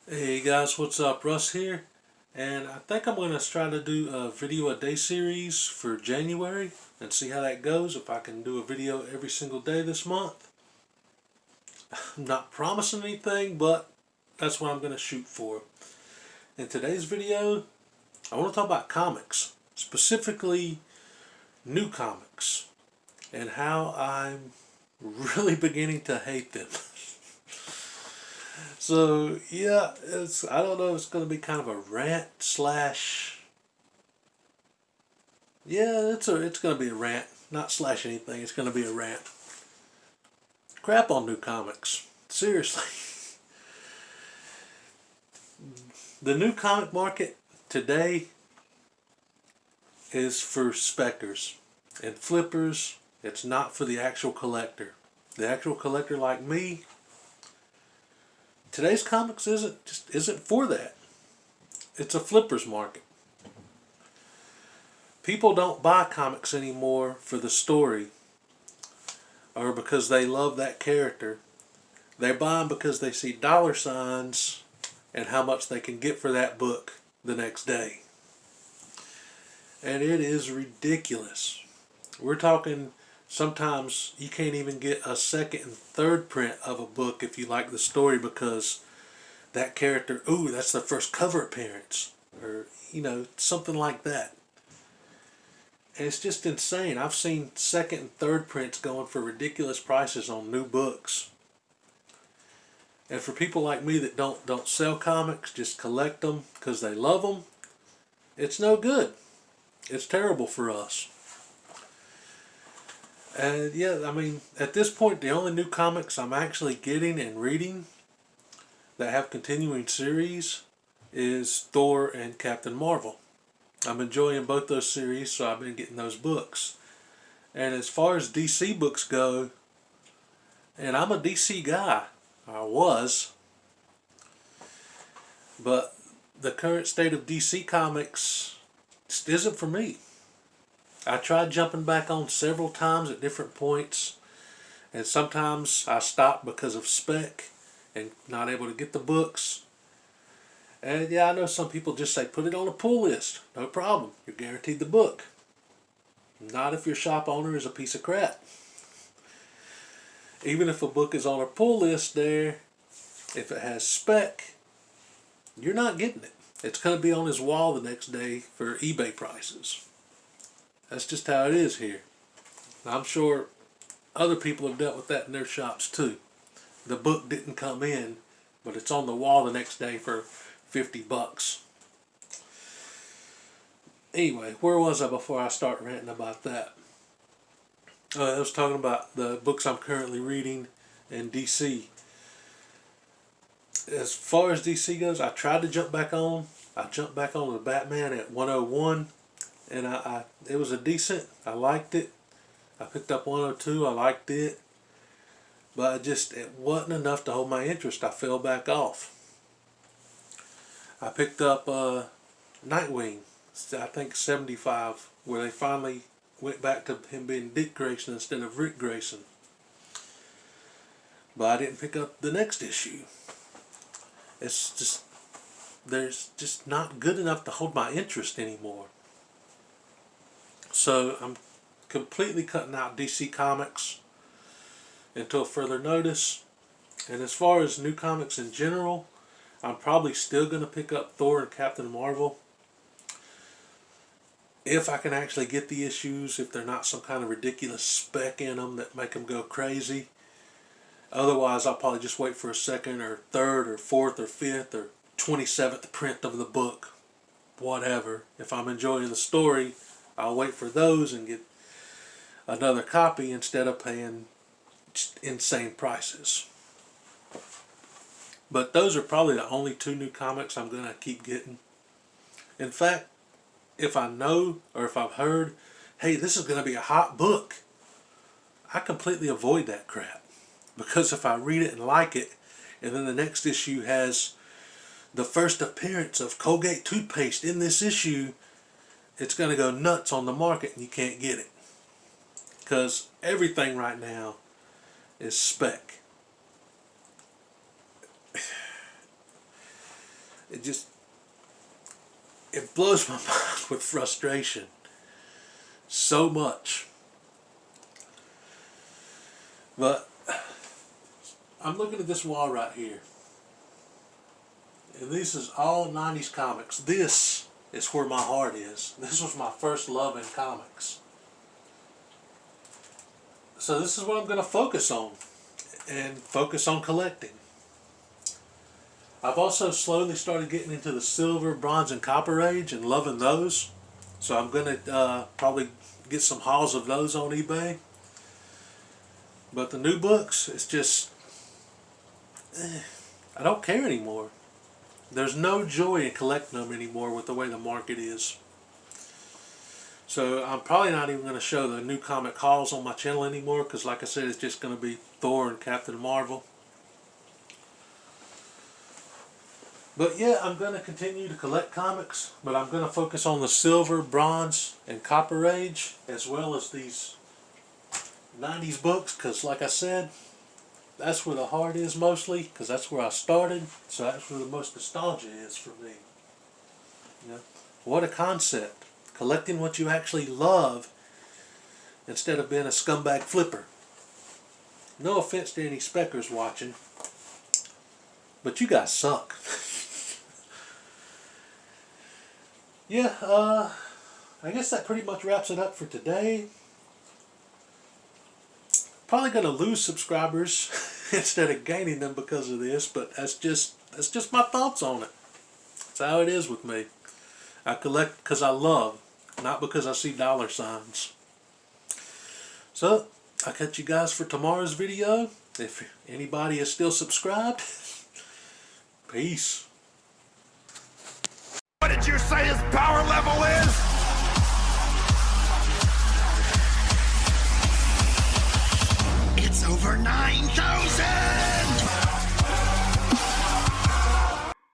Hey guys, what's up? Russ here, and I think I'm going to try to do a video a day series for January and see how that goes. If I can do a video every single day this month. I'm not promising anything, but that's what I'm going to shoot for. In today's video, I want to talk about comics, specifically new comics, and how I'm really beginning to hate them. So yeah, I don't know if it's going to be kind of a rant slash. Yeah, it's going to be a rant, not slash anything. It's going to be a rant. Crap on new comics. Seriously. The new comic market today is for specters and flippers. It's not for the actual collector. The actual collector like me, today's comics isn't for that. It's a flippers market. People don't buy comics anymore for the story or because they love that character. They buy them because they see dollar signs and how much they can get for that book the next day. And it is ridiculous. We're talking sometimes you can't even get a second and third print of a book if you like the story because that character, ooh, that's the first cover appearance, or something like that. And it's just insane. I've seen second and third prints going for ridiculous prices on new books. And for people like me that don't sell comics, just collect them because they love them, it's no good. It's terrible for us. And yeah, I mean, at this point, the only new comics I'm actually getting and reading that have continuing series is Thor and Captain Marvel. I'm enjoying both those series, so I've been getting those books. And as far as DC books go, and I'm a DC guy, I was, but the current state of DC Comics just isn't for me. I tried jumping back on several times at different points, and sometimes I stopped because of spec and not able to get the books. And yeah, I know some people just say put it on a pull list. No problem. You're guaranteed the book. Not if your shop owner is a piece of crap. Even if a book is on a pull list there, if it has spec, you're not getting it. It's going to be on his wall the next day for eBay prices. That's just how it is here. I'm sure other people have dealt with that in their shops too. The book didn't come in, but it's on the wall the next day for $50. Anyway, where was I before I start ranting about that? I was talking about the books I'm currently reading in DC. As far as DC goes, I tried to jump back on. I jumped back on the Batman at 101, and it was a decent. I liked it. I picked up 102. I liked it, but it wasn't enough to hold my interest. I fell back off. I picked up Nightwing, I think 75, where they finally went back to him being Dick Grayson instead of Rick Grayson. But I didn't pick up the next issue. There's just not good enough to hold my interest anymore. So I'm completely cutting out DC Comics until further notice. And as far as new comics in general, I'm probably still going to pick up Thor and Captain Marvel. If I can actually get the issues, if they're not some kind of ridiculous spec in them that make them go crazy. Otherwise, I'll probably just wait for a second or third or fourth or fifth or 27th print of the book. Whatever. If I'm enjoying the story, I'll wait for those and get another copy instead of paying insane prices. But those are probably the only two new comics I'm going to keep getting. In fact, if I know or if I've heard, hey, this is going to be a hot book, I completely avoid that crap. Because if I read it and like it, and then the next issue has the first appearance of Colgate toothpaste in this issue, it's going to go nuts on the market and you can't get it. Because everything right now is spec. it blows my mind with frustration so much. But I'm looking at this wall right here, and this is all 90s comics. This is where my heart is. This was my first love in comics. So this is what I'm going to focus on, and focus on collecting. I've also slowly started getting into the silver, bronze, and copper age and loving those. So I'm going to probably get some hauls of those on eBay. But the new books, it's just, I don't care anymore. There's no joy in collecting them anymore with the way the market is. So I'm probably not even going to show the new comic hauls on my channel anymore, because like I said, it's just going to be Thor and Captain Marvel. But yeah, I'm going to continue to collect comics, but I'm going to focus on the silver, bronze, and copper age, as well as these 90s books, because like I said, that's where the heart is mostly, because that's where I started, so that's where the most nostalgia is for me. You know, what a concept. Collecting what you actually love instead of being a scumbag flipper. No offense to any speckers watching, but you guys suck. Yeah, I guess that pretty much wraps it up for today. Probably going to lose subscribers instead of gaining them because of this, but that's just my thoughts on it. That's how it is with me. I collect because I love, not because I see dollar signs. So, I'll catch you guys for tomorrow's video. If anybody is still subscribed, peace. What did you say his power level is? It's over 9,000!